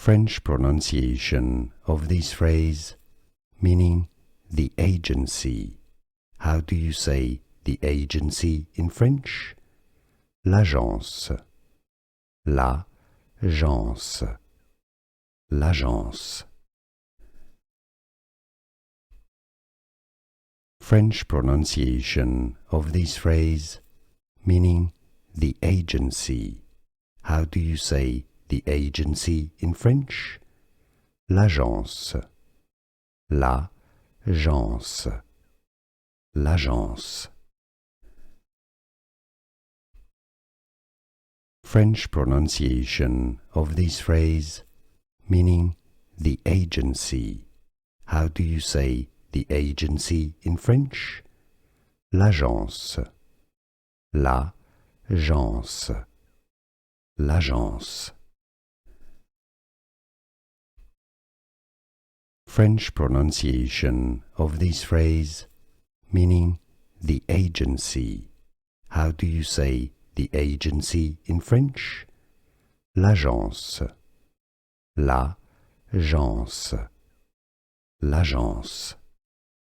French pronunciation of this phrase, meaning the agency. How do you say the agency in French? L'agence. L'agence. L'agence. French pronunciation of this phrase, meaning the agency. How do you say the agency in French? L'agence. L'agence. L'agence. French pronunciation of this phrase, meaning the agency. How do you say the agency in French? L'agence. L'agence. L'agence. French pronunciation of this phrase, meaning the agency. How do you say the agency in French? L'agence. L'agence. L'agence.